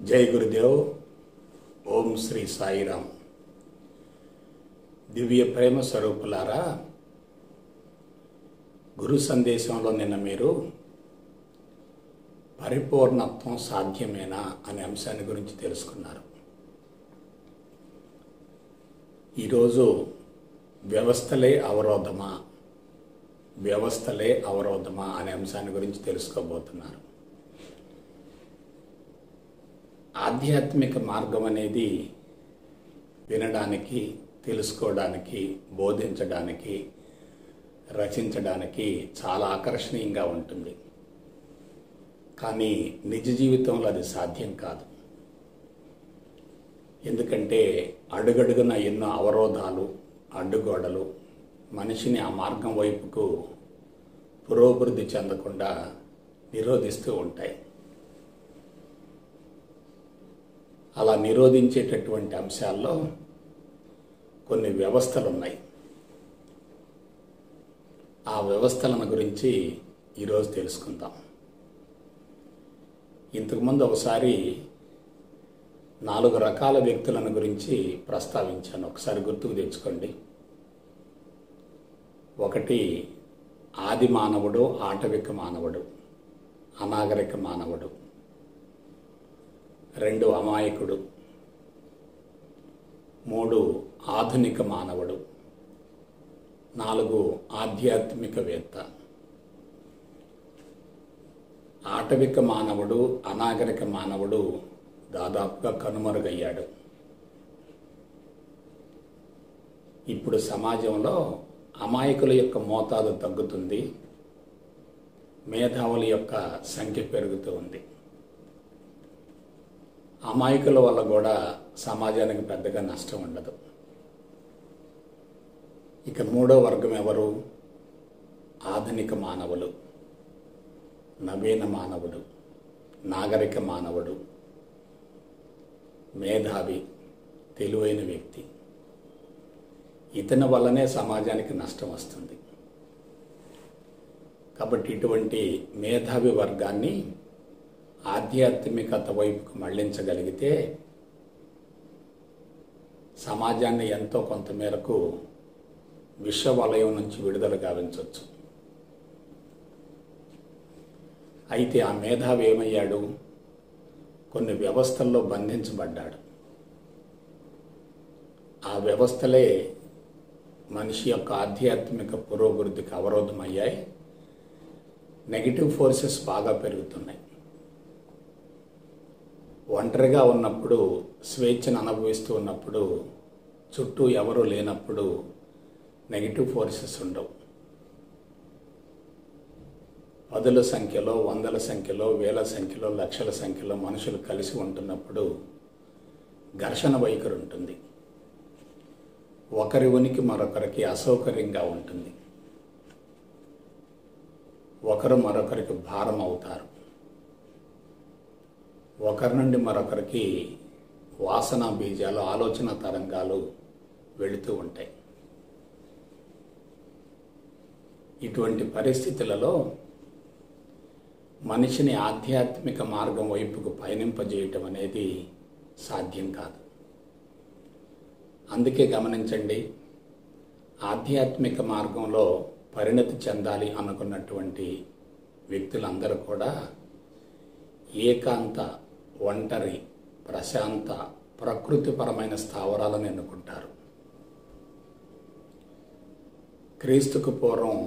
జై గురుదేవ్. ఓం శ్రీ సాయిరామ్. దివ్య ప్రేమ స్వరూపులారా, గురు సందేశంలో నిన్న మీరు పరిపూర్ణత్వం సాధ్యమేనా అనే అంశాన్ని గురించి తెలుసుకున్నారు. ఈరోజు వ్యవస్థలే అవరోధమా అనే అంశాన్ని గురించి తెలుసుకోబోతున్నారు. ఆధ్యాత్మిక మార్గం అనేది వినడానికి, తెలుసుకోవడానికి, బోధించడానికి, రచించడానికి చాలా ఆకర్షణీయంగా ఉంటుంది. కానీ నిజ జీవితంలో అది సాధ్యం కాదు. ఎందుకంటే అడుగడుగున ఎన్నో అవరోధాలు, అడ్డుగోడలు మనిషిని ఆ మార్గం వైపుకు పురోభివృద్ధి చెందకుండా నిరోధిస్తూ ఉంటాయి. అలా నిరోధించేటటువంటి అంశాల్లో కొన్ని వ్యవస్థలు ఉన్నాయి. ఆ వ్యవస్థలను గురించి ఈరోజు తెలుసుకుందాం. ఇంతకుముందు ఒకసారి 4 రకాల వ్యక్తులను గురించి ప్రస్తావించాను. ఒకసారి గుర్తుకు తెచ్చుకోండి. 1 ఆది మానవుడు, ఆటవిక మానవుడు, అనాగరిక మానవుడు. 2 అమాయకుడు. 3 ఆధునిక మానవుడు. 4 ఆధ్యాత్మికవేత్త. ఆటవిక మానవుడు, అనాగరిక మానవుడు దాదాపుగా కనుమరుగయ్యాడు. ఇప్పుడు సమాజంలో అమాయకుల యొక్క మోతాదు తగ్గుతుంది, మేధావుల యొక్క సంఖ్య పెరుగుతూ ఉంది. అమాయకుల వల్ల కూడా సమాజానికి పెద్దగా నష్టం ఉండదు. ఇక 3వ వర్గం ఎవరు? ఆధునిక మానవులు, నవీన మానవుడు, నాగరిక మానవుడు, మేధావి, తెలివైన వ్యక్తి. ఇతని వల్లనే సమాజానికి నష్టం వస్తుంది. కాబట్టి ఇటువంటి మేధావి వర్గాన్ని ఆధ్యాత్మికత వైపుకు మళ్లించగలిగితే సమాజాన్ని ఎంతో కొంత మేరకు విశ్వవలయం నుంచి విడుదల గావించవచ్చు. అయితే ఆ మేధావి ఏమయ్యాడు? కొన్ని వ్యవస్థల్లో బంధించబడ్డాడు. ఆ వ్యవస్థలే మనిషి యొక్క ఆధ్యాత్మిక పురోభివృద్ధికి అవరోధమయ్యాయి. నెగిటివ్ ఫోర్సెస్ బాగా పెరుగుతున్నాయి. ఒంటరిగా ఉన్నప్పుడు, స్వేచ్ఛను అనుభవిస్తూ ఉన్నప్పుడు, చుట్టూ ఎవరూ లేనప్పుడు నెగిటివ్ ఫోర్సెస్ ఉండవు. 10ల సంఖ్యలో, 100ల సంఖ్యలో, వేల సంఖ్యలో, లక్షల సంఖ్యలో మనుషులు కలిసి ఉంటున్నప్పుడు ఘర్షణ వైఖరి ఉంటుంది. ఒకరి ఉనికి మరొకరికి అసౌకర్యంగా ఉంటుంది. ఒకరు మరొకరికి భారం అవుతారు. ఒకరి నుండి మరొకరికి వాసనా బీజాలు, ఆలోచన తరంగాలు వెళుతూ ఉంటాయి. ఇటువంటి పరిస్థితులలో మనిషిని ఆధ్యాత్మిక మార్గం వైపుకు పయనింపజేయటం అనేది సాధ్యం కాదు. అందుకే గమనించండి, ఆధ్యాత్మిక మార్గంలో పరిణతి చెందాలి అనుకున్నటువంటి వ్యక్తులందరూ కూడా ఏకాంత, ఒంటరి, ప్రశాంత, ప్రకృతిపరమైన స్థావరాలను ఎన్నుకుంటారు. క్రీస్తుకు పూర్వం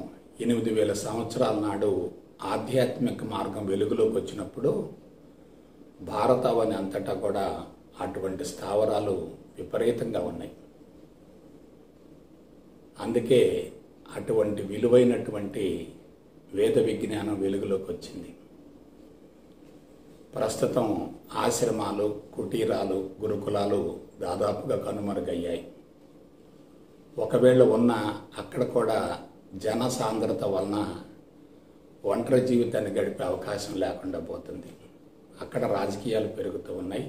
8000 సంవత్సరాల నాడు ఆధ్యాత్మిక మార్గం వెలుగులోకి వచ్చినప్పుడు భారతావని అంతటా కూడా అటువంటి స్థావరాలు విపరీతంగా ఉన్నాయి. అందుకే అటువంటి విలువైనటువంటి వేద విజ్ఞానం వెలుగులోకి వచ్చింది. ప్రస్తుతం ఆశ్రమాలు, కుటీరాలు, గురుకులాలు దాదాపుగా కనుమరుగయ్యాయి. ఒకవేళ ఉన్న అక్కడ కూడా జన సాంద్రత వలన ఒంటరి జీవితాన్ని గడిపే అవకాశం లేకుండా పోతుంది. అక్కడ రాజకీయాలు పెరుగుతూ ఉన్నాయి,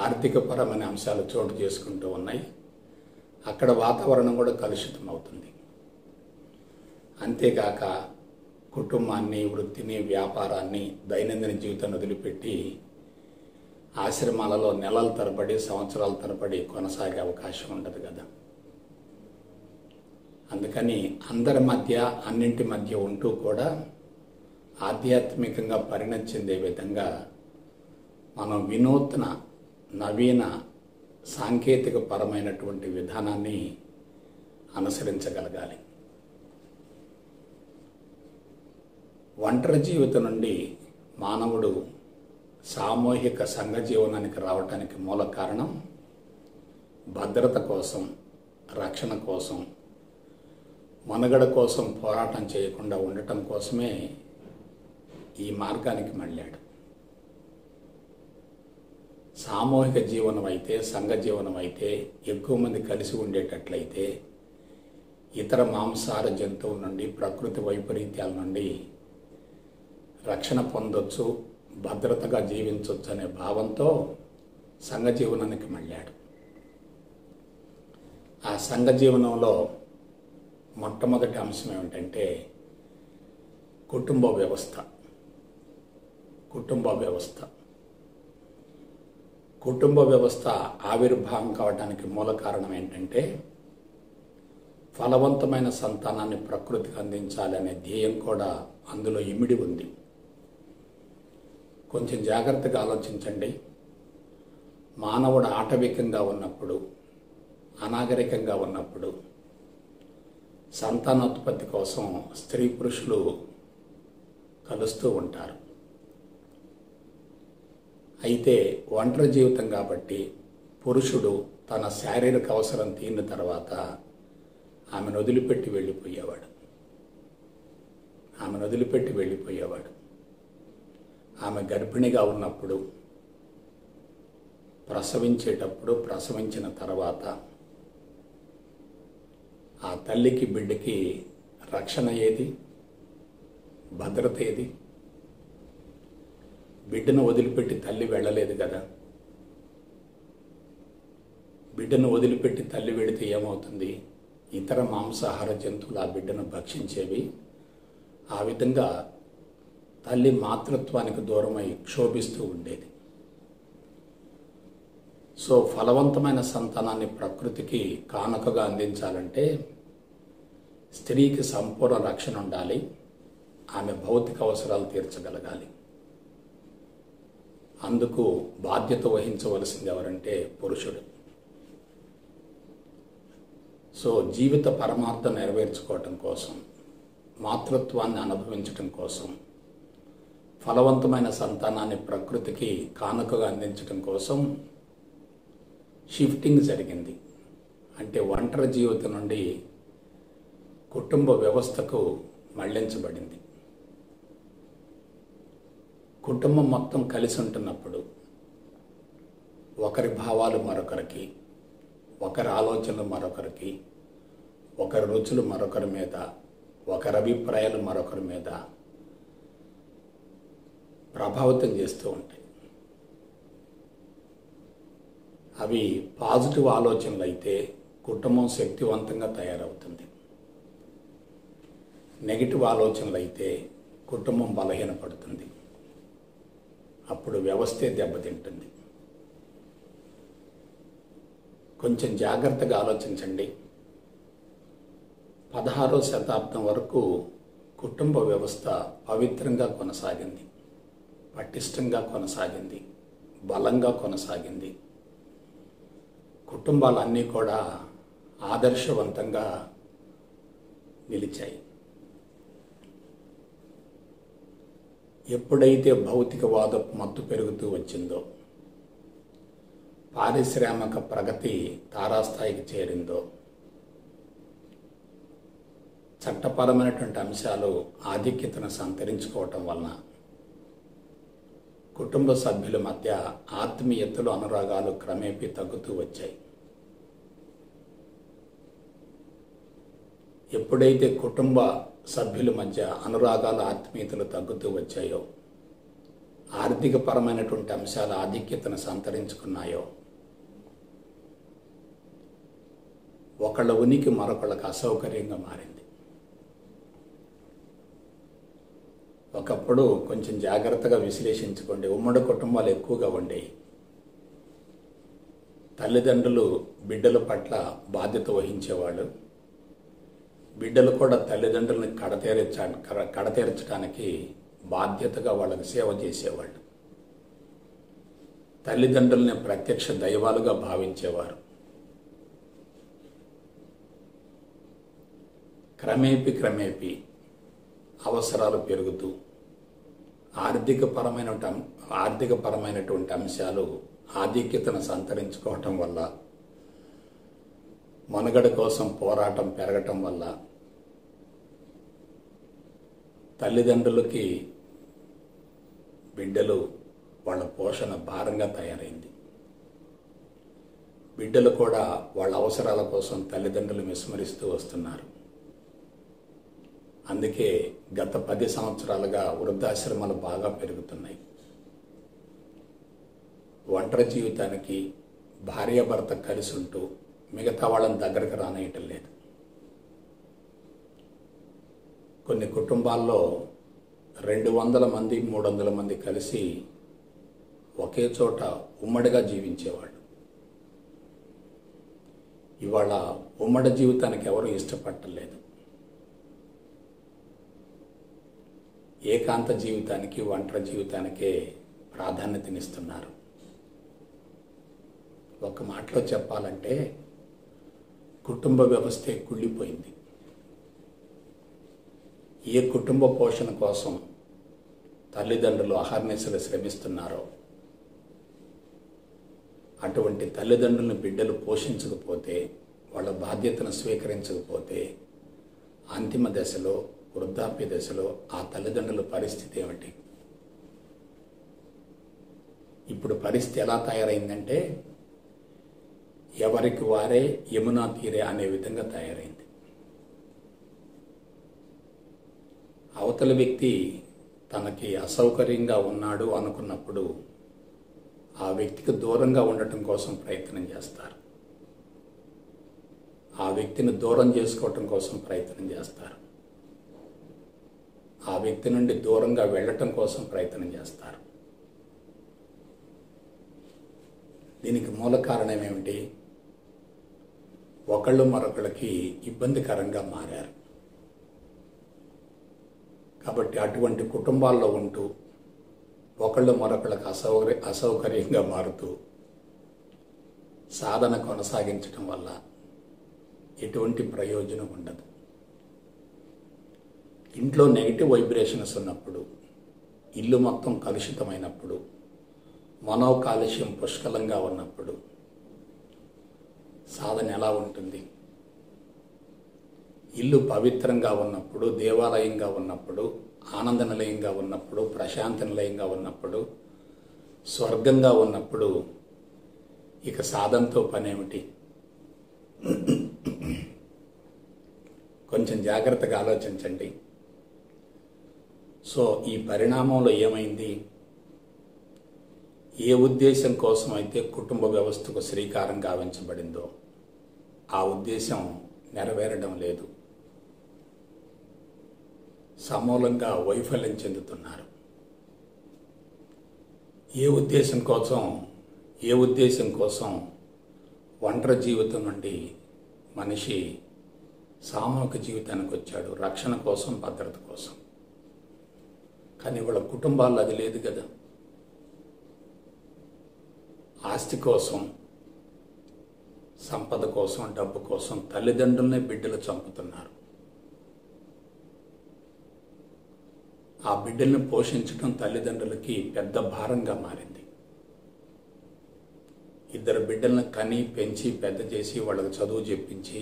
ఆర్థికపరమైన అంశాలు చోటు చేసుకుంటూ ఉన్నాయి. అక్కడ వాతావరణం కూడా కలుషితం అవుతుంది. అంతేకాక కుటుంబాన్ని, వృత్తిని, వ్యాపారాన్ని, దైనందిన జీవితాన్ని వదిలిపెట్టి ఆశ్రమాలలో నెలల తరబడి సంవత్సరాల తరబడి కొనసాగే అవకాశం ఉండదు కదా. అందుకని అందరి మధ్య అన్నింటి మధ్య ఉంటూ కూడా ఆధ్యాత్మికంగా పరిణతి చెందే విధంగా మనం వినూత్న నవీన సాంకేతిక పరమైనటువంటి విధానాన్ని అనుసరించగలగాలి. ఒంటరి జీవితం నుండి మానవుడు సామూహిక సంఘ జీవనానికి రావడానికి మూల కారణం భద్రత కోసం, రక్షణ కోసం, మనుగడ కోసం పోరాటం చేయకుండా ఉండటం కోసమే ఈ మార్గానికి మళ్ళాడు. సామూహిక జీవనం అయితే, సంఘ జీవనం అయితే, ఎక్కువ మంది కలిసి ఉండేటట్లయితే ఇతర మాంసాహార జంతువుల నుండి, ప్రకృతి వైపరీత్యాల నుండి రక్షణ పొందొచ్చు, భద్రతగా జీవించవచ్చు అనే భావంతో సంఘ జీవనానికి మళ్ళాడు. ఆ సంఘ జీవనంలో మొట్టమొదటి అంశం ఏమిటంటే కుటుంబ వ్యవస్థ. కుటుంబ వ్యవస్థ ఆవిర్భావం కావడానికి మూల కారణం ఏంటంటే ఫలవంతమైన సంతానాన్ని ప్రకృతికి అందించాలనే ధ్యేయం కూడా అందులో ఇమిడి ఉంది. కొంచెం జాగ్రత్తగా ఆలోచించండి. మానవుడు ఆటవికంగా ఉన్నప్పుడు, అనాగరికంగా ఉన్నప్పుడు సంతానోత్పత్తి కోసం స్త్రీ పురుషులు కలుస్తూ ఉంటారు. అయితే ఒంటరి జీవితం కాబట్టి పురుషుడు తన శారీరక అవసరం తీరిన తర్వాత ఆమెను వదిలిపెట్టి వెళ్ళిపోయేవాడు. ఆమె గర్భిణిగా ఉన్నప్పుడు, ప్రసవించేటప్పుడు, ప్రసవించిన తర్వాత ఆ తల్లికి బిడ్డకి రక్షణ ఏది, భద్రత ఏది? బిడ్డను వదిలిపెట్టి తల్లి వెళ్ళలేదు కదా. బిడ్డను వదిలిపెట్టి తల్లి వెళితే ఏమవుతుంది? ఇతర మాంసాహార జంతువులు ఆ బిడ్డను భక్షించేవి. ఆ విధంగా తల్లి మాతృత్వానికి దూరమై క్షోభిస్తూ ఉండేది. సో ఫలవంతమైన సంతానాన్ని ప్రకృతికి కానుకగా అందించాలంటే స్త్రీకి సంపూర్ణ రక్షణ ఉండాలి. ఆమె భౌతిక అవసరాలు తీర్చగలగాలి. అందుకు బాధ్యత వహించవలసింది ఎవరంటే పురుషుడు. సో జీవిత పరమార్థం నెరవేర్చుకోవటం కోసం, మాతృత్వాన్ని అనుభవించటం కోసం, ఫలవంతమైన సంతానాన్ని ప్రకృతికి కానుకగా అందించటం కోసం షిఫ్టింగ్ జరిగింది. అంటే ఒంటరి జీవితం నుండి కుటుంబ వ్యవస్థకు మళ్లించబడింది. కుటుంబం మొత్తం కలిసి ఉంటున్నప్పుడు ఒకరి భావాలు మరొకరికి, ఒకరి ఆలోచనలు మరొకరికి, ఒకరి రుచులు మరొకరి మీద, ఒకరి అభిప్రాయాలు మరొకరి మీద ప్రభావితం చేస్తూ ఉంటాయి. అవి పాజిటివ్ ఆలోచనలు అయితే కుటుంబం శక్తివంతంగా తయారవుతుంది. నెగిటివ్ ఆలోచనలు అయితే కుటుంబం బలహీనపడుతుంది. అప్పుడు వ్యవస్థే దెబ్బతింటుంది. కొంచెం జాగ్రత్తగా ఆలోచించండి. 16వ శతాబ్దం వరకు కుటుంబ వ్యవస్థ పవిత్రంగా కొనసాగింది, పటిష్టంగా కొనసాగింది, బలంగా కొనసాగింది. కుటుంబాలన్నీ కూడా ఆదర్శవంతంగా నిలిచాయి. ఎప్పుడైతే భౌతికవాదపు మత్తు పెరుగుతూ వచ్చిందో, పారిశ్రామిక ప్రగతి తారాస్థాయికి చేరిందో, చట్టపరమైనటువంటి అంశాలు ఆధిక్యతను సంతరించుకోవటం వలన కుటుంబ సభ్యుల మధ్య ఆత్మీయతలు, అనురాగాలు క్రమేపీ తగ్గుతూ వచ్చాయి. ఎప్పుడైతే కుటుంబ సభ్యుల మధ్య అనురాగాలు, ఆత్మీయతలు తగ్గుతూ వచ్చాయో, ఆర్థికపరమైనటువంటి అంశాల ఆధిక్యతను సంతరించుకున్నాయో, ఒకళ్ళ ఉనికి మరొకళ్ళకు అసౌకర్యంగా మారింది. ఒకప్పుడు కొంచెం జాగ్రత్తగా విశ్లేషించుకోండి, ఉమ్మడి కుటుంబాలు ఎక్కువగా ఉండేవి. తల్లిదండ్రులు బిడ్డల పట్ల బాధ్యత వహించేవాళ్ళు. బిడ్డలు కూడా తల్లిదండ్రులని కడతీర్చడానికి బాధ్యతగా వాళ్ళకి సేవ చేసేవాళ్ళు. తల్లిదండ్రులని ప్రత్యక్ష దైవాలుగా భావించేవారు. క్రమేపీ అవసరాలు పెరుగుతూ ఆర్థికపరమైనటువంటి అంశాలు ఆధిక్యతను సంతరించుకోవటం వల్ల, మనుగడ కోసం పోరాటం పెరగటం వల్ల తల్లిదండ్రులకి బిడ్డలు వాళ్ళ పోషణ భారంగా తయారైంది. బిడ్డలు కూడా వాళ్ళ అవసరాల కోసం తల్లిదండ్రులు విస్మరిస్తూ వస్తున్నారు. అందుకే గత 10 సంవత్సరాలుగా వృద్ధాశ్రమాలు బాగా పెరుగుతున్నాయి. ఒంటరి జీవితానికి భార్యాభర్త కలిసి ఉంటూ మిగతా వాళ్ళని దగ్గరకు రానేయటం లేదు. కొన్ని కుటుంబాల్లో 200 మంది 300 మంది కలిసి ఒకే చోట ఉమ్మడిగా జీవించేవాళ్ళు. ఇవాళ ఉమ్మడి జీవితానికి ఎవరు ఇష్టపడలేదు. ఏకాంత జీవితానికి, ఒంటరి జీవితానికే ప్రాధాన్యతనిస్తున్నారు. ఒక మాటలో చెప్పాలంటే కుటుంబ వ్యవస్థే కుళ్ళిపోయింది. ఏ కుటుంబ పోషణ కోసం తల్లిదండ్రులు అహర్నిశలు శ్రమిస్తున్నారో అటువంటి తల్లిదండ్రులను బిడ్డలు పోషించకపోతే, వాళ్ళ బాధ్యతను స్వీకరించకపోతే అంతిమ దశలో, వృద్ధాప్య దశలో ఆ తల్లిదండ్రుల పరిస్థితి ఏమిటి? ఇప్పుడు పరిస్థితి ఎలా తయారైందంటే ఎవరికి వారే యమునా తీరే అనే విధంగా తయారైంది. అవతల వ్యక్తి తనకి అసౌకర్యంగా ఉన్నాడు అనుకున్నప్పుడు ఆ వ్యక్తికి దూరంగా ఉండటం కోసం ప్రయత్నం చేస్తారు. ఆ వ్యక్తిని దూరం చేసుకోవటం కోసం ప్రయత్నం చేస్తారు. ఆ వ్యక్తి నుండి దూరంగా వెళ్ళటం కోసం ప్రయత్నం చేస్తారు. దీనికి మూల కారణం ఏమిటి? ఒకళ్ళు మరొకళ్ళకి ఇబ్బందికరంగా మారారు. కాబట్టి అటువంటి కుటుంబాల్లో ఉంటూ ఒకళ్ళు మరొకళ్ళకి అసౌకర్యంగా మారుతూ సాధన కొనసాగించడం వల్ల ఎటువంటి ప్రయోజనం ఉండదు. ఇంట్లో నెగిటివ్ వైబ్రేషన్స్ ఉన్నప్పుడు, ఇల్లు మొత్తం కలుషితమైనప్పుడు, మనోకాలుష్యం పుష్కలంగా ఉన్నప్పుడు సాధన ఎలా ఉంటుంది? ఇల్లు పవిత్రంగా ఉన్నప్పుడు, దేవాలయంగా ఉన్నప్పుడు, ఆనంద నిలయంగా ఉన్నప్పుడు, ప్రశాంత నిలయంగా ఉన్నప్పుడు, స్వర్గంగా ఉన్నప్పుడు ఇక సాధనతో పనేమిటి? కొంచెం జాగ్రత్తగా ఆలోచించండి. సో ఈ పరిణామంలో ఏమైంది? ఏ ఉద్దేశం కోసం అయితే కుటుంబ వ్యవస్థకు శ్రీకారం గావించబడిందో ఆ ఉద్దేశం నెరవేరడం లేదు. సమూలంగా వైఫల్యం చెందుతున్నారు. ఏ ఉద్దేశం కోసం ఒంటరి జీవితం నుండి మనిషి సామూహిక జీవితానికి వచ్చాడు? రక్షణ కోసం, భద్రత కోసం. కానీ వాళ్ళ కుటుంబాల్లో అది లేదు కదా. ఆస్తి కోసం, సంపద కోసం, డబ్బు కోసం తల్లిదండ్రులనే బిడ్డలు చంపుతున్నారు. ఆ బిడ్డల్ని పోషించడం తల్లిదండ్రులకి పెద్ద భారంగా మారింది. ఇద్దరు బిడ్డలను కని, పెంచి, పెద్ద చేసి, వాళ్ళకు చదువు చెప్పించి,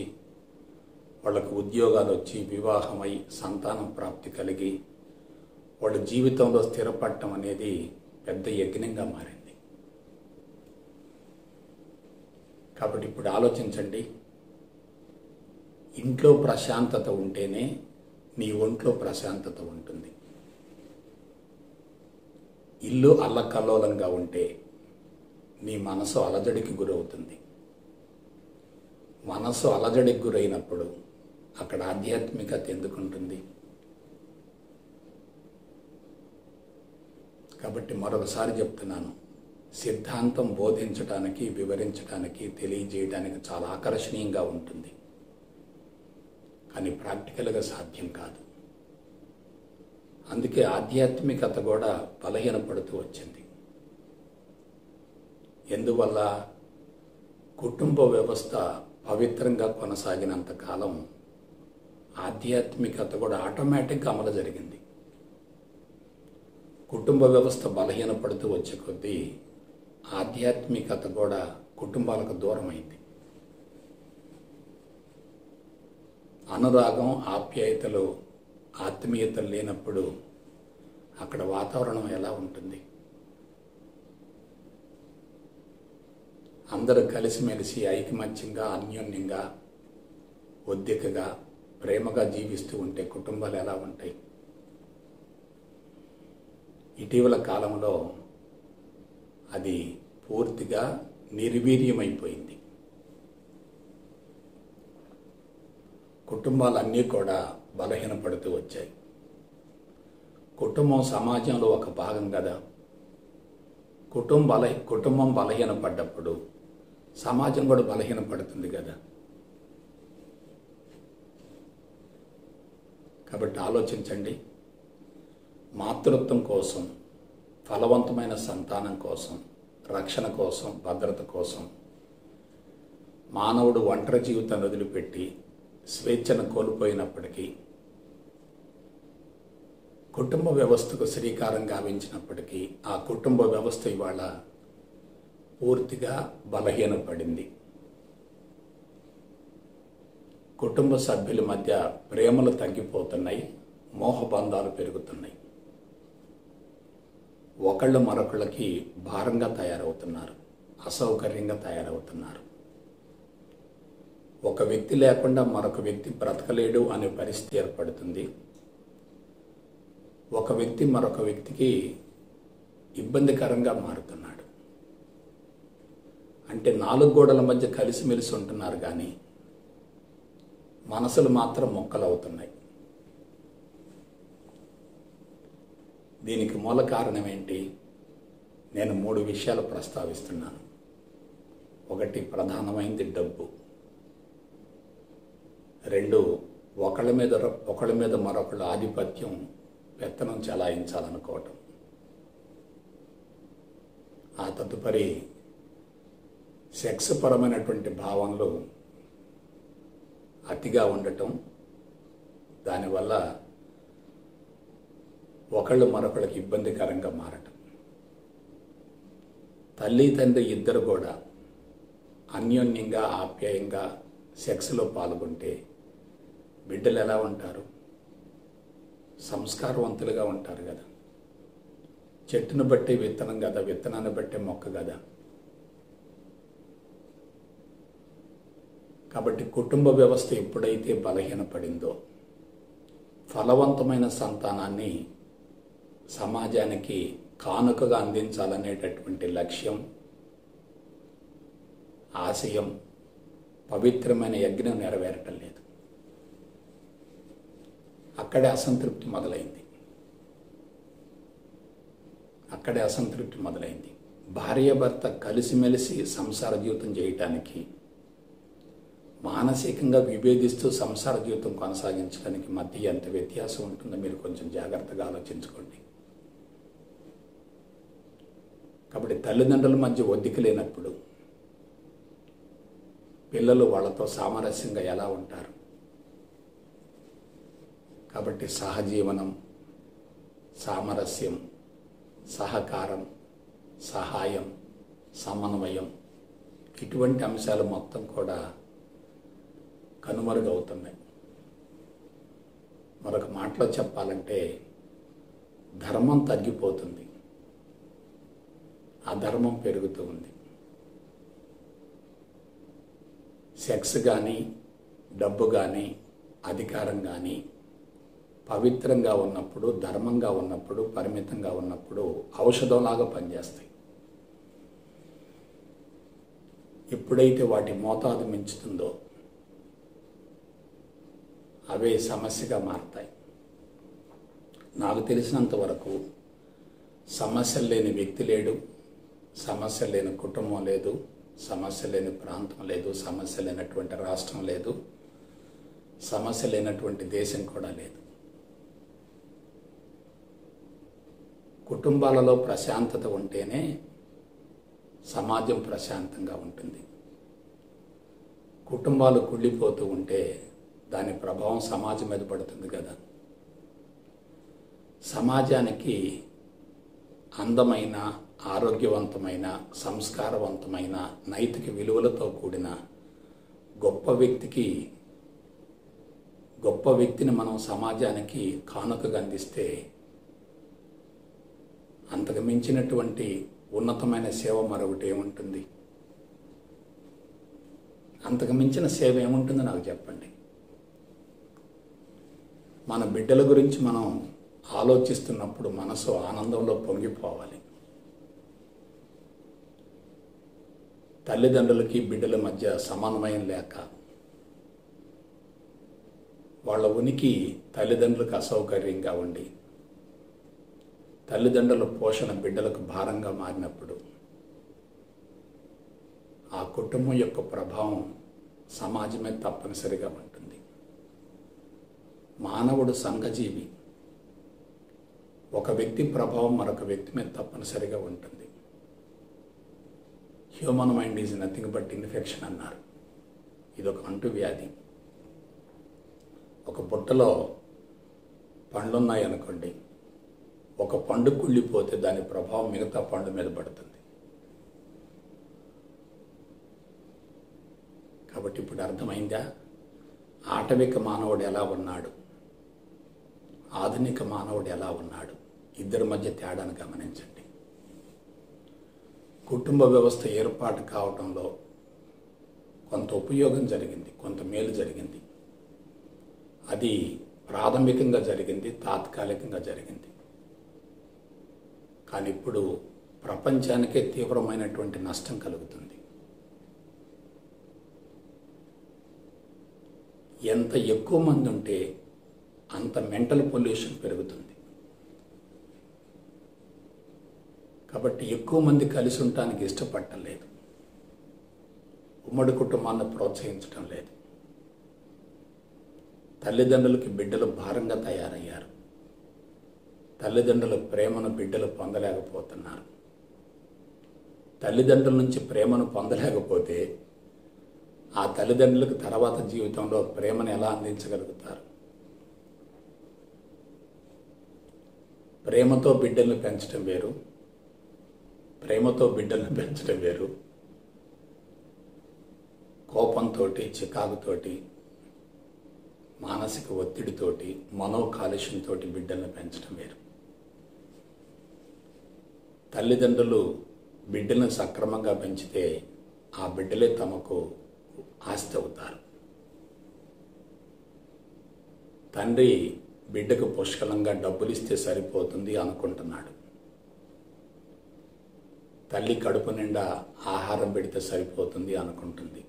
వాళ్ళకు ఉద్యోగాలు వచ్చి, వివాహమై, సంతానం ప్రాప్తి కలిగి వాళ్ళ జీవితంలో స్థిరపడటం అనేది పెద్ద యజ్ఞంగా మారింది. కాబట్టి ఇప్పుడు ఆలోచించండి. ఇంట్లో ప్రశాంతత ఉంటేనే నీ ఒంట్లో ప్రశాంతత ఉంటుంది. ఇల్లు అల్లకల్లోలంగా ఉంటే నీ మనసు అలజడికి గురవుతుంది. మనసు అలజడికి గురైనప్పుడు అక్కడ ఆధ్యాత్మికత ఎందుకుంటుంది? కాబట్టి మరొకసారి చెప్తున్నాను, సిద్ధాంతం బోధించడానికి, వివరించడానికి, తెలియజేయడానికి చాలా ఆకర్షణీయంగా ఉంటుంది. కానీ ప్రాక్టికల్గా సాధ్యం కాదు. అందుకే ఆధ్యాత్మికత కూడా బలహీనపడుతూ వచ్చింది. ఎందువల్ల? కుటుంబ వ్యవస్థ పవిత్రంగా కొనసాగినంత కాలం ఆధ్యాత్మికత కూడా ఆటోమేటిక్గా అమలు జరిగింది. కుటుంబ వ్యవస్థ బలహీనపడుతూ వచ్చే కొద్దీ ఆధ్యాత్మికత కూడా కుటుంబాలకు దూరమైంది. అనురాగం, ఆప్యాయతలు, ఆత్మీయతలు లేనప్పుడు అక్కడ వాతావరణం ఎలా ఉంటుంది? అందరూ కలిసిమెలిసి ఐకమత్యంగా, అన్యోన్యంగా, ఒద్దికగా, ప్రేమగా జీవిస్తూ ఉంటే కుటుంబాలు ఎలా ఉంటాయి? ఇటీవల కాలంలో అది పూర్తిగా నిర్వీర్యమైపోయింది. కుటుంబాలన్నీ కూడా బలహీనపడుతూ వచ్చాయి. కుటుంబం సమాజంలో ఒక భాగం కదా. కుటుంబం బలహీనపడ్డప్పుడు సమాజం కూడా బలహీనపడుతుంది కదా. కాబట్టి ఆలోచించండి. మాతృత్వం కోసం, ఫలవంతమైన సంతానం కోసం, రక్షణ కోసం, భద్రత కోసం మానవుడు ఒంటరి జీవితాన్ని వదిలిపెట్టి స్వేచ్ఛను కోల్పోయినప్పటికీ, కుటుంబ వ్యవస్థకు శ్రీకారం గావించినప్పటికీ ఆ కుటుంబ వ్యవస్థ ఇవాళ పూర్తిగా బలహీనపడింది. కుటుంబ సభ్యుల మధ్య ప్రేమలు తగ్గిపోతున్నాయి, మోహబంధాలు పెరుగుతున్నాయి. ఒకళ్ళు మరొకళ్ళకి భారంగా తయారవుతున్నారు, అసౌకర్యంగా తయారవుతున్నారు. ఒక వ్యక్తి లేకుండా మరొక వ్యక్తి బ్రతకలేడు అనే పరిస్థితి ఏర్పడుతుంది. ఒక వ్యక్తి మరొక వ్యక్తికి ఇబ్బందికరంగా మారుతున్నాడు. అంటే 4 గోడల మధ్య కలిసిమెలిసి ఉంటున్నారు కానీ మనసులు మాత్రం మొక్కలవుతున్నాయి. దీనికి మూల కారణం ఏంటి? నేను 3 విషయాలు ప్రస్తావిస్తున్నాను. ఒకటి, ప్రధానమైనది డబ్బు. 2, ఒకళ్ళ మీద మరొకళ్ళ ఆధిపత్యం, పెత్తనం చెలాయించాలనుకోవటం. ఆ తదుపరి సెక్స్ పరమైనటువంటి భావనలు అతిగా ఉండటం, దానివల్ల ఒకళ్ళు మరొకళ్ళకి ఇబ్బందికరంగా మారటం. తల్లి తండ్రి ఇద్దరు కూడా అన్యోన్యంగా, ఆప్యాయంగా సెక్స్లో పాల్గొంటే బిడ్డలు ఎలా ఉంటారు? సంస్కారవంతులుగా ఉంటారు కదా. చెట్టును బట్టి విత్తనం కదా, విత్తనాన్ని బట్టే మొక్క కదా. కాబట్టి కుటుంబ వ్యవస్థ ఎప్పుడైతే బలహీనపడిందో, ఫలవంతమైన సంతానాన్ని సమాజానికి కానుకగా అందించాలనేటటువంటి లక్ష్యం, ఆశయం, పవిత్రమైన యజ్ఞం నెరవేరటం లేదు. అక్కడే అసంతృప్తి మొదలైంది. భార్యాభర్త కలిసిమెలిసి సంసార జీవితం చేయటానికి, మానసికంగా విభేదిస్తూ సంసార జీవితం కొనసాగించడానికి మధ్య ఎంత వ్యత్యాసం ఉంటుందో మీరు కొంచెం జాగ్రత్తగా ఆలోచించుకోండి. కాబట్టి తల్లిదండ్రుల మధ్య ఒద్దిక లేనప్పుడు పిల్లలు వాళ్ళతో సామరస్యంగా ఎలా ఉంటారు? కాబట్టి సహజీవనం, సామరస్యం, సహకారం, సహాయం, సమన్వయం, ఇటువంటి అంశాలు మొత్తం కూడా కనుమరుగవుతున్నాయి. మరొక మాటలో చెప్పాలంటే ధర్మం తగ్గిపోతుంది, అధర్మం పెరుగుతూ ఉంది. సెక్స్ కానీ, డబ్బు కానీ, అధికారం కానీ పవిత్రంగా ఉన్నప్పుడు, ధర్మంగా ఉన్నప్పుడు, పరిమితంగా ఉన్నప్పుడు ఔషధంలాగా పనిచేస్తాయి. ఎప్పుడైతే వాటి మోతాదు మించుతుందో అవే సమస్యగా మారతాయి. నాకు తెలిసినంత వరకు సమస్యలు లేని వ్యక్తి లేడు, సమస్య లేని కుటుంబం లేదు, సమస్య లేని ప్రాంతం లేదు, సమస్య లేనటువంటి రాష్ట్రం లేదు, సమస్య లేనటువంటి దేశం కూడా లేదు. కుటుంబాలలో ప్రశాంతత ఉంటేనే సమాజం ప్రశాంతంగా ఉంటుంది. కుటుంబాలు కుళ్ళిపోతూ ఉంటే దాని ప్రభావం సమాజం మీద పడుతుంది కదా. సమాజానికి అందమైన, ఆరోగ్యవంతమైన, సంస్కారవంతమైన, నైతిక విలువలతో కూడిన గొప్ప వ్యక్తిని మనం సమాజానికి కానుకగా అందిస్తే అంతకు మించినటువంటి ఉన్నతమైన సేవ మరొకటి ఏముంటుంది? అంతకు మించిన సేవ ఏముంటుందో నాకు చెప్పండి. మన బిడ్డల గురించి మనం ఆలోచిస్తున్నప్పుడు మనసు ఆనందంలో పొంగిపోవాలి. తల్లిదండ్రులకి బిడ్డల మధ్య సమన్వయం లేక వాళ్ళ ఉనికి తల్లిదండ్రులకు అసౌకర్యంగా ఉండి తల్లిదండ్రుల పోషణ బిడ్డలకు భారంగా మారినప్పుడు ఆ కుటుంబం యొక్క ప్రభావం సమాజమే తప్పనిసరిగా ఉంటుంది. మానవుడు సంఘజీవి. ఒక వ్యక్తి ప్రభావం మరొక వ్యక్తి మీద తప్పనిసరిగా ఉంటుంది. Human mind is nothing but infection అన్నారు. ఇదొక అంటువ్యాధి. ఒక బుట్టలో పండ్లున్నాయనుకోండి, ఒక పండు కుళ్ళిపోతే దాని ప్రభావం మిగతా పండు మీద పడుతుంది. కాబట్టి ఇప్పుడు అర్థమైందా? ఆటవిక మానవుడు ఎలా ఉన్నాడు, ఆధునిక మానవుడు ఎలా ఉన్నాడు, ఇద్దరి మధ్య తేడాను గమనించండి. కుటుంబ వ్యవస్థ ఏర్పాటు కావడంలో కొంత ఉపయోగం జరిగింది, కొంత మేలు జరిగింది. అది ప్రాథమికంగా జరిగింది, తాత్కాలికంగా జరిగింది. కానీ ఇప్పుడు ప్రపంచానికే తీవ్రమైనటువంటి నష్టం కలుగుతుంది. ఎంత ఎక్కువ మంది ఉంటే అంత మెంటల్ పొల్యూషన్ పెరుగుతుంది. కాబట్టి ఎక్కువ మంది కలిసి ఉండటానికి ఇష్టపడటం లేదు, ఉమ్మడి కుటుంబాన్ని ప్రోత్సహించడం లేదు. తల్లిదండ్రులకి బిడ్డలు భారంగా తయారయ్యారు. తల్లిదండ్రుల ప్రేమను బిడ్డలు పొందలేకపోతున్నారు. తల్లిదండ్రుల నుంచి ప్రేమను పొందలేకపోతే ఆ తల్లిదండ్రులకు తర్వాత జీవితంలో ప్రేమను ఎలా అందించగలుగుతారు? ప్రేమతో బిడ్డలను పెంచడం వేరు, ప్రేమతో బిడ్డలను పెంచడం వేరు. కోపంతో, చికాకుతోటి, మానసిక ఒత్తిడితోటి, మనోకాలుష్యంతో బిడ్డలను పెంచడం వేరు. తల్లిదండ్రులు బిడ్డలను సక్రమంగా పెంచితే ఆ బిడ్డలే తమకు ఆస్తి అవుతారు. తండ్రి బిడ్డకు పుష్కలంగా డబ్బులు ఇస్తే సరిపోతుంది అనుకుంటున్నాడు. తల్లి కడుపు నిండా ఆహారం పెడితే సరిపోతుంది అనుకుంటుంది.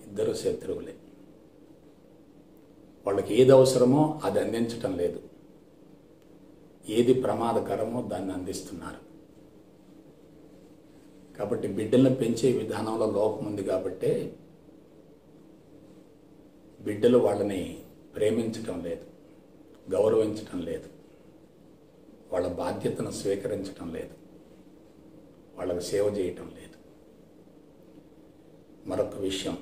ఇద్దరు శత్రువులే. వాళ్ళకి ఏది అవసరమో అది అందించటం లేదు, ఏది ప్రమాదకరమో దాన్ని అందిస్తున్నారు. కాబట్టి బిడ్డలను పెంచే విధానంలో లోపం ఉంది. కాబట్టే బిడ్డలు వాళ్ళని ప్రేమించటం లేదు, గౌరవించటం లేదు, వాళ్ళ బాధ్యతను స్వీకరించటం లేదు, వాళ్ళకు సేవ చేయటం లేదు. మరొక విషయం,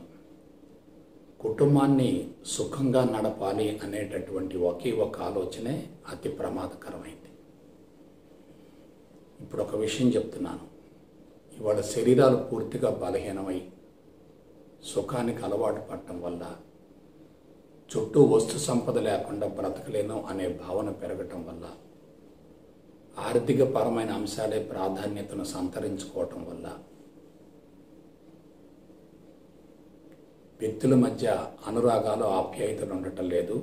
కుటుంబాన్ని సుఖంగా నడపాలి అనేటటువంటి ఒకే ఒక ఆలోచనే అతి ప్రమాదకరమైంది. ఇప్పుడు ఒక విషయం చెప్తున్నాను. ఇవాళ శరీరాలు పూర్తిగా బలహీనమై సుఖానికి అలవాటు పడటం వల్ల చుట్టూ వస్తు సంపద లేకుండా బ్రతకలేను అనే భావన పెరగటం వల్ల, ఆర్థిక పరమైన అంశాలే ప్రాధాన్యతను సంతరించుకోవటం వల్ల వ్యక్తుల మధ్య అనురాగాలు, ఆప్యాయతలు ఉండటం లేదు.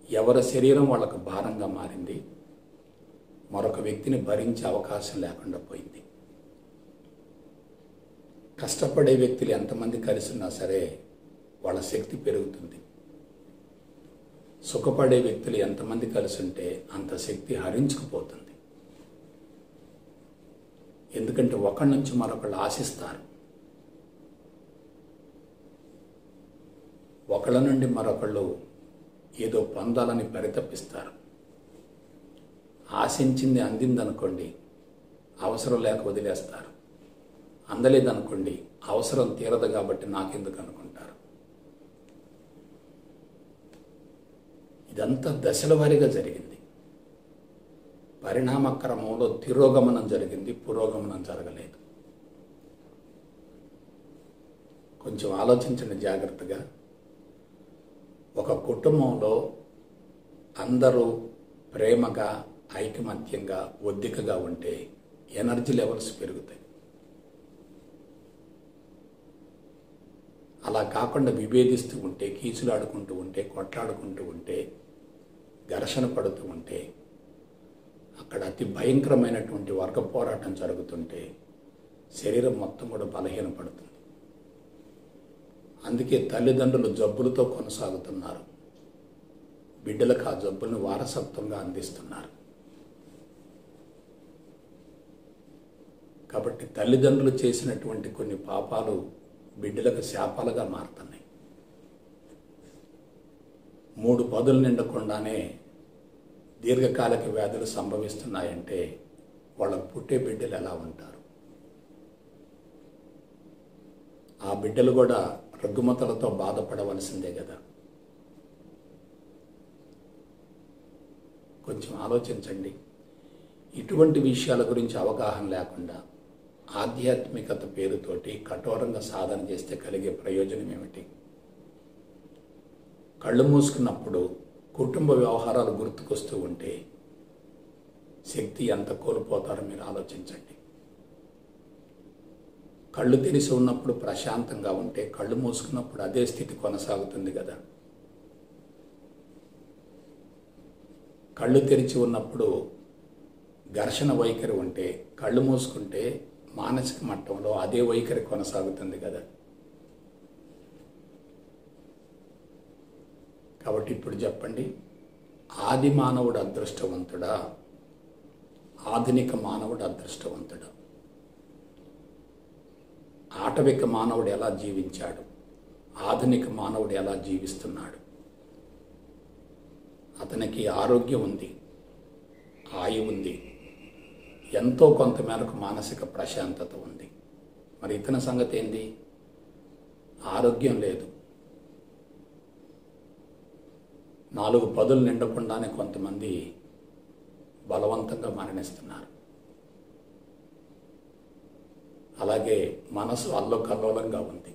ఎవరి శరీరం వాళ్ళకు భారంగా మారింది. మరొక వ్యక్తిని భరించే అవకాశం లేకుండా పోయింది. కష్టపడే వ్యక్తులు ఎంతమంది కలిసి ఉన్నా సరే వాళ్ళ శక్తి పెరుగుతుంది. సుఖపడే వ్యక్తులు ఎంతమంది కలిసి ఉంటే అంత శక్తి హరించుకుపోతుంది. ఎందుకంటే ఒకరి నుంచి మరొకళ్ళు ఆశిస్తారు, ఒకళ్ళ నుండి మరొకళ్ళు ఏదో పొందాలని పరితపిస్తారు. ఆశించింది అందిందనుకోండి, అవసరం లేక వదిలేస్తారు. అందలేదనుకోండి, అవసరం తీరదు కాబట్టి నాకెందుకు అనుకుంటారు. ఇదంతా దశల వారీగా జరిగింది. పరిణామ క్రమంలో తిరోగమనం జరిగింది, పురోగమనం జరగలేదు. కొంచెం ఆలోచించండి జాగ్రత్తగా. ఒక కుటుంబంలో అందరూ ప్రేమగా, ఐకమత్యంగా, ఒద్దికగా ఉంటే ఎనర్జీ లెవెల్స్ పెరుగుతాయి. అలా కాకుండా విభేదిస్తూ ఉంటే, కీచులాడుకుంటూ ఉంటే, కొట్లాడుకుంటూ ఉంటే, ఘర్షణ పడుతూ ఉంటే, అక్కడ అతి భయంకరమైనటువంటి వర్గ పోరాటం జరుగుతుంటే శరీరం మొత్తం కూడా బలహీనపడుతుంది. అందుకే తల్లిదండ్రులు జబ్బులతో కొనసాగుతున్నారు, బిడ్డలకు ఆ జబ్బులను వారసత్వంగా అందిస్తున్నారు. కాబట్టి తల్లిదండ్రులు చేసినటువంటి కొన్ని పాపాలు బిడ్డలకు శాపాలుగా మారుతున్నాయి. 3 పదులు నిండకుండానే దీర్ఘకాలిక వ్యాధులు సంభవిస్తున్నాయంటే వాళ్ళకు పుట్టే బిడ్డలు ఎలా ఉంటారు? ఆ బిడ్డలు కూడా రుగ్మతలతో బాధపడవలసిందే కదా. కొంచెం ఆలోచించండి. ఇటువంటి విషయాల గురించి అవగాహన లేకుండా ఆధ్యాత్మికత పేరుతోటి కఠోరంగా సాధన చేస్తే కలిగే ప్రయోజనం ఏమిటి? కళ్ళు మూసుకున్నప్పుడు కుటుంబ వ్యవహారాలు గుర్తుకొస్తూ ఉంటే శక్తి ఎంత కోల్పోతారో మీరు ఆలోచించండి. కళ్ళు తెరిచి ఉన్నప్పుడు ప్రశాంతంగా ఉంటే కళ్ళు మూసుకున్నప్పుడు అదే స్థితి కొనసాగుతుంది కదా. కళ్ళు తెరిచి ఉన్నప్పుడు ఘర్షణ వైఖరి ఉంటే కళ్ళు మూసుకుంటే మానసిక మట్టంలో అదే వైఖరి కొనసాగుతుంది కదా. కాబట్టి ఇప్పుడు చెప్పండి, ఆది మానవుడు అదృష్టవంతుడా, ఆధునిక మానవుడు అదృష్టవంతుడా? ఆటవిక మానవుడు ఎలా జీవించాడు, ఆధునిక మానవుడు ఎలా జీవిస్తున్నాడు? అతనికి ఆరోగ్యం ఉంది, ఆయువు ఉంది, ఎంతో కొంత మేరకు మానసిక ప్రశాంతత ఉంది. మరి ఇతని సంగతి ఏంది? ఆరోగ్యం లేదు, 4 పదులు నిండకుండానే కొంతమంది బలవంతంగా మరణిస్తున్నారు. అలాగే మనసు అల్లకల్లోలంగా ఉంది.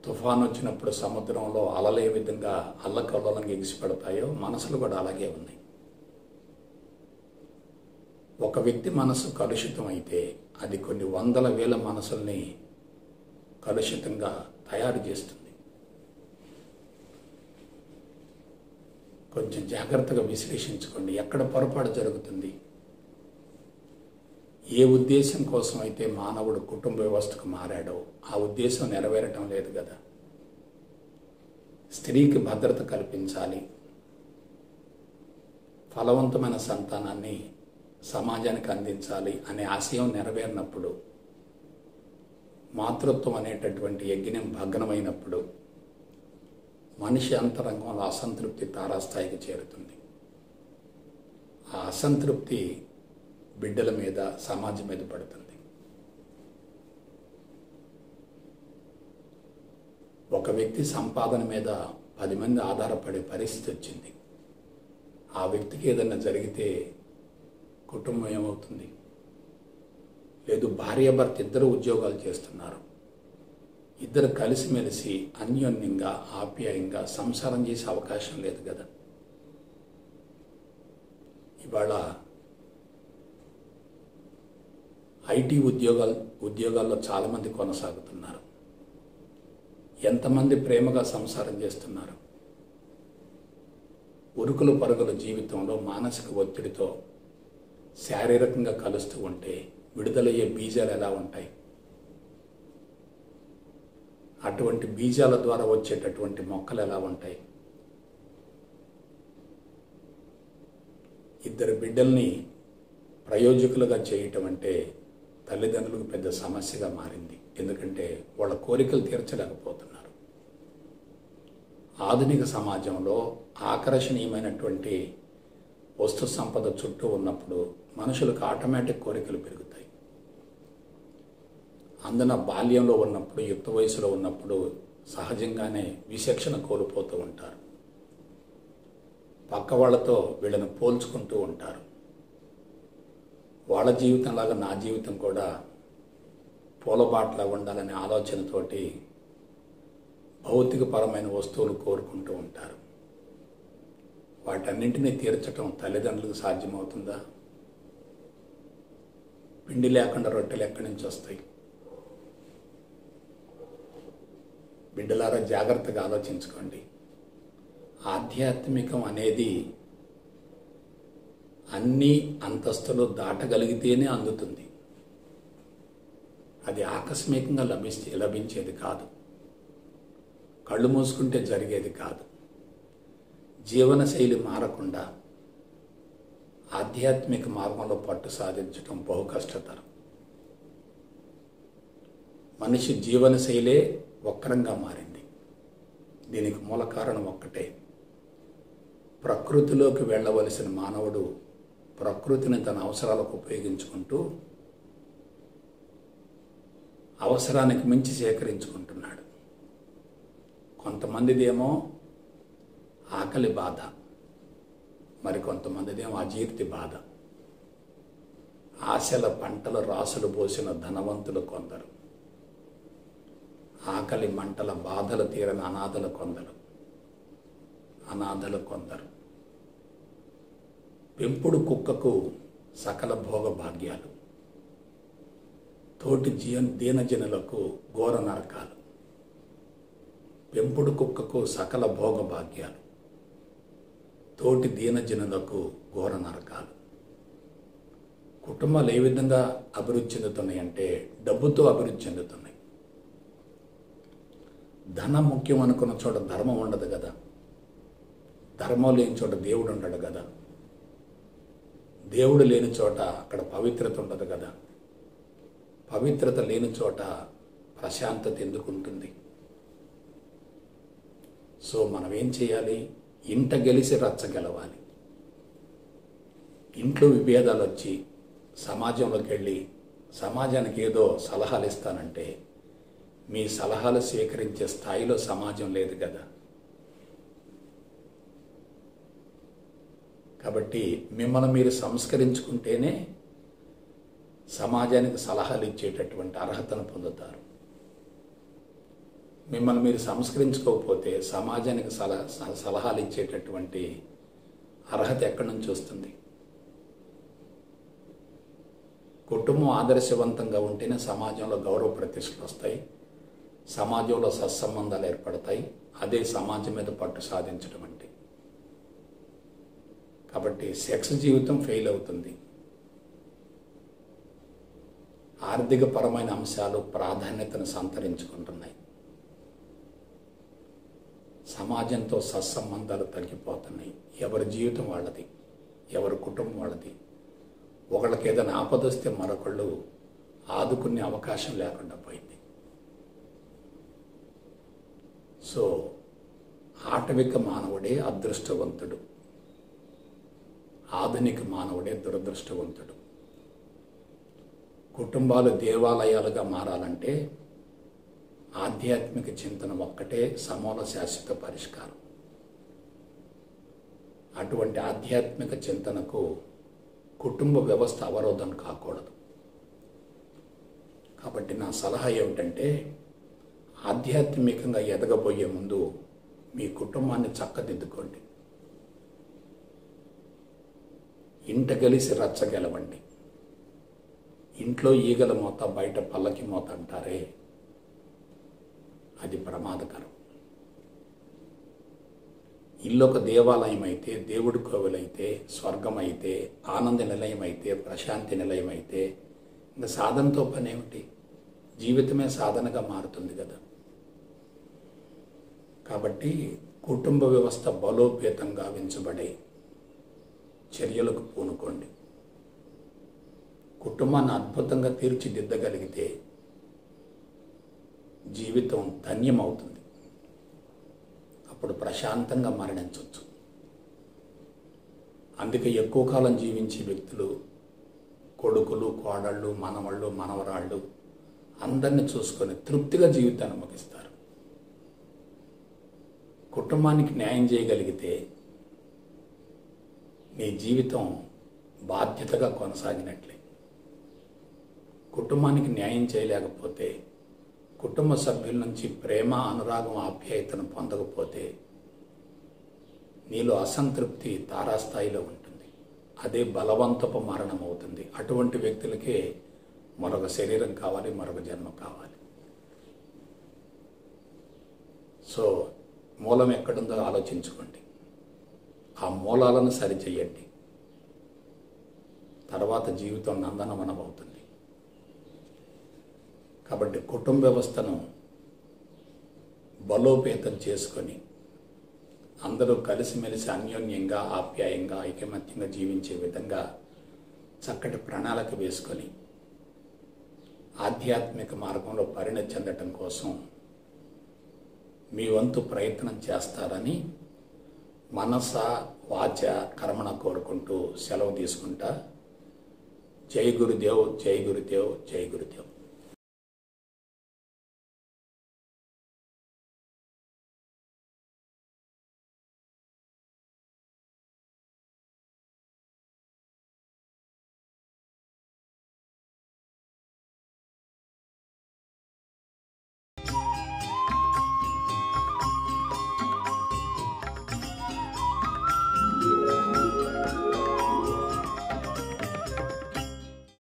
తుఫాను వచ్చినప్పుడు సముద్రంలో అలలు ఏ విధంగా అల్లకల్లోలంగా ఎగిసిపడతాయో మనసులు కూడా అలాగే ఉన్నాయి. ఒక వ్యక్తి మనసు కలుషితం అయితే అది కొన్ని వందల వేల మనసుల్ని కలుషితంగా తయారు చేస్తుంది. కొంచెం జాగ్రత్తగా విశ్లేషించుకోండి. ఎక్కడ పొరపాటు జరుగుతుంది? ఏ ఉద్దేశం కోసం అయితే మానవుడు కుటుంబ వ్యవస్థకు మారాడో ఆ ఉద్దేశం నెరవేరటం లేదు కదా. స్త్రీకి భద్రత కల్పించాలి, ఫలవంతమైన సంతానాన్ని సమాజానికి అందించాలి అనే ఆశయం నెరవేరినప్పుడు, మాతృత్వం అనేటటువంటి యజ్ఞం భగ్నమైనప్పుడు మనిషి అంతరంగంలో అసంతృప్తి తారాస్థాయికి చేరుతుంది. ఆ అసంతృప్తి బిడ్డల మీద, సమాజం మీద పడుతుంది. ఒక వ్యక్తి సంపాదన మీద 10 మంది ఆధారపడే పరిస్థితి వచ్చింది. ఆ వ్యక్తికి ఏదైనా జరిగితే కుటుంబం ఏమవుతుంది? లేదు, భార్యాభర్త ఇద్దరు ఉద్యోగాలు చేస్తున్నారు, ఇద్దరు కలిసిమెలిసి అన్యోన్యంగా ఆప్యాయంగా సంసారం చేసే అవకాశం లేదు కదా. ఇవాళ ఐటీ ఉద్యోగాల్లో చాలామంది కొనసాగుతున్నారు. ఎంతమంది ప్రేమగా సంసారం చేస్తున్నారు? ఉరుకులు పరుగుల జీవితంలో మానసిక ఒత్తిడితో శారీరకంగా కలుస్తూ ఉంటే విడుదలయ్యే బీజాలు ఎలా ఉంటాయి? అటువంటి బీజాల ద్వారా వచ్చేటటువంటి మొక్కలు ఎలా ఉంటాయి? ఇద్దరు బిడ్డల్ని ప్రయోజకులుగా చేయటం అంటే తల్లిదండ్రులకు పెద్ద సమస్యగా మారింది. ఎందుకంటే వాళ్ళ కోరికలు తీర్చలేకపోతున్నారు. ఆధునిక సమాజంలో ఆకర్షణీయమైనటువంటి వస్తు సంపద చుట్టూ ఉన్నప్పుడు మనుషులకు ఆటోమేటిక్ కోరికలు పెరుగుతాయి. అందున బాల్యంలో ఉన్నప్పుడు, యుక్త వయసులో ఉన్నప్పుడు సహజంగానే విచక్షణ కోల్పోతూ ఉంటారు. పక్క వాళ్ళతో వీళ్ళని పోల్చుకుంటూ ఉంటారు. వాళ్ళ జీవితంలాగా నా జీవితం కూడా పూలబాటలా ఉండాలనే ఆలోచనతోటి భౌతికపరమైన వస్తువులు కోరుకుంటూ ఉంటారు. వాటన్నింటినీ తీర్చడం తల్లిదండ్రులకు సాధ్యమవుతుందా? పిండి లేకుండా రొట్టెలు ఎక్కడి నుంచి వస్తాయి? బిడ్డలారా, జాగ్రత్తగా ఆలోచించుకోండి. ఆధ్యాత్మికం అనేది అన్ని అంతస్తులు దాటగలిగితేనే అందుతుంది. అది ఆకస్మికంగా లభించేది కాదు. కళ్ళు మూసుకుంటే జరిగేది కాదు. జీవనశైలి మారకుండా ఆధ్యాత్మిక మార్గంలో పట్టు సాధించడం బహు కష్టతరం. మనిషి జీవనశైలే వక్రంగా మారింది. దీనికి మూల కారణం ఒక్కటే. ప్రకృతిలోకి వెళ్ళవలసిన మానవుడు ప్రకృతిని తన అవసరాలకు ఉపయోగించుకుంటూ అవసరానికి మించి సేకరించుకుంటున్నాడు. కొంతమందిదేమో ఆకలి బాధ, మరికొంతమందిదేమో అజీర్తి బాధ. ఆశల పంటల రాసులు పోసిన ధనవంతులు కొందరు, ఆకలి మంటల బాధలు తీరని అనాథలు కొందరు. పెంపుడు కుక్కకు సకల భోగ భాగ్యాలు, తోటి దీనజనులకు ఘోర నరకాలు. పెంపుడు కుక్కకు సకల భోగ భాగ్యాలు, తోటి దీనజనులకు ఘోర నరకాలు. కుటుంబాలు ఏ విధంగా అభివృద్ధి చెందుతున్నాయి అంటే డబ్బుతో అభివృద్ధి చెందుతున్నాయి. ధనం ముఖ్యం అనుకున్న చోట ధర్మం ఉండదు కదా. ధర్మం లేని చోట దేవుడు ఉండడు కదా. దేవుడు లేని చోట అక్కడ పవిత్రత ఉండదు కదా. పవిత్రత లేని చోట ప్రశాంతత ఎందుకు ఉంటుంది? సో మనం ఏం చేయాలి? ఇంట గెలిసి రచ్చ గెలవాలి. ఇంట్లో విభేదాలు వచ్చి సమాజంలోకి వెళ్ళి సమాజానికి ఏదో సలహాలు ఇస్తానంటే మీ సలహాలు స్వీకరించే స్థాయిలో సమాజం లేదు కదా. కాబట్టి మిమ్మల్ని మీరు సంస్కరించుకుంటేనే సమాజానికి సలహాలు ఇచ్చేటటువంటి అర్హతను పొందుతారు. మిమ్మల్ని మీరు సంస్కరించుకోకపోతే సమాజానికి సలహాలు ఇచ్చేటటువంటి అర్హత ఎక్కడి నుంచి వస్తుంది? కుటుంబం ఆదర్శవంతంగా ఉంటేనే సమాజంలో గౌరవ ప్రతిష్టలు వస్తాయి, సమాజంలో సత్సంబంధాలు ఏర్పడతాయి. అదే సమాజం మీద పట్టు సాధించడం అంటే. కాబట్టి సెక్స్ జీవితం ఫెయిల్ అవుతుంది. ఆర్థిక పరమైన అంశాలు ప్రాధాన్యతను సంతరించుకుంటున్నాయి. సమాజంతో సత్సంబంధాలు తగ్గిపోతున్నాయి. ఎవరి జీవితం వాళ్ళది, ఎవరి కుటుంబం వాళ్ళది. ఒకళ్ళకి ఏదైనా ఆపదొస్తే మరొకళ్ళు ఆదుకునే అవకాశం లేకుండా పోయింది. సో ఆటవిక మానవుడే అదృష్టవంతుడు, ఆధునిక మానవుడే దురదృష్టవంతుడు. కుటుంబాలు దేవాలయాలుగా మారాలంటే ఆధ్యాత్మిక చింతన ఒక్కటే సమూల శాశ్వత పరిష్కారం. అటువంటి ఆధ్యాత్మిక చింతనకు కుటుంబ వ్యవస్థ అవరోధం కాకూడదు. కాబట్టి నా సలహా ఏమిటంటే ఆధ్యాత్మికంగా ఎదగబోయే ముందు మీ కుటుంబాన్ని చక్కదిద్దుకోండి. ఇంట గెలిసి రచ్చ గెలవండి. ఇంట్లో ఈగల మోత బయట పల్లకి మోత అంటారే, అది ప్రమాదకరం. ఇల్లు ఒక దేవాలయం అయితే, దేవుడి కోవిలైతే, స్వర్గం అయితే, ఆనంద నిలయం అయితే, ప్రశాంతి నిలయం అయితే ఇంకా సాధనతో పని ఏమిటి? జీవితమే సాధనగా మారుతుంది కదా. కాబట్టి కుటుంబ వ్యవస్థ బలోపేతంగా గావించబడే చర్యలకు పూనుకోండి. కుటుంబాన్ని అద్భుతంగా తీర్చిదిద్దగలిగితే జీవితం ధన్యమవుతుంది. అప్పుడు ప్రశాంతంగా మరణించవచ్చు. అందుకే ఎక్కువ కాలం జీవించే వ్యక్తులు కొడుకులు, కోడళ్ళు, మనవళ్ళు, మనవరాళ్ళు అందరినీ చూసుకొని తృప్తిగా జీవితాన్ని ముగిస్తారు. కుటుంబానికి న్యాయం చేయగలిగితే నీ జీవితం బాధ్యతగా కొనసాగినట్లే. కుటుంబానికి న్యాయం చేయలేకపోతే, కుటుంబ సభ్యుల నుంచి ప్రేమ, అనురాగం, ఆప్యాయతను పొందకపోతే నీలో అసంతృప్తి తారాస్థాయిలో ఉంటుంది. అదే బలవంతపు మరణం అవుతుంది. అటువంటి వ్యక్తులకే మరొక శరీరం కావాలి, మరొక జన్మ కావాలి. సో మూలం ఎక్కడుందో ఆలోచించుకోండి. ఆ మూలాలను సరిచేయండి. తర్వాత జీవితం నందనవనం అవుతుంది. కాబట్టి కుటుంబ వ్యవస్థను బలోపేతం చేసుకొని అందరూ కలిసిమెలిసి అన్యోన్యంగా, ఆప్యాయంగా, ఐకమత్యంగా జీవించే విధంగా చక్కటి ప్రణాళిక వేసుకొని ఆధ్యాత్మిక మార్గంలో పరిణతి చెందటం కోసం మీ వంతు ప్రయత్నం చేస్తారని మనస, వాచ, కర్మణ కోరుకుంటూ సెలవు తీసుకుంటా. జై గురుదేవ్, జై గురుదేవ్, జై గురుదేవ్.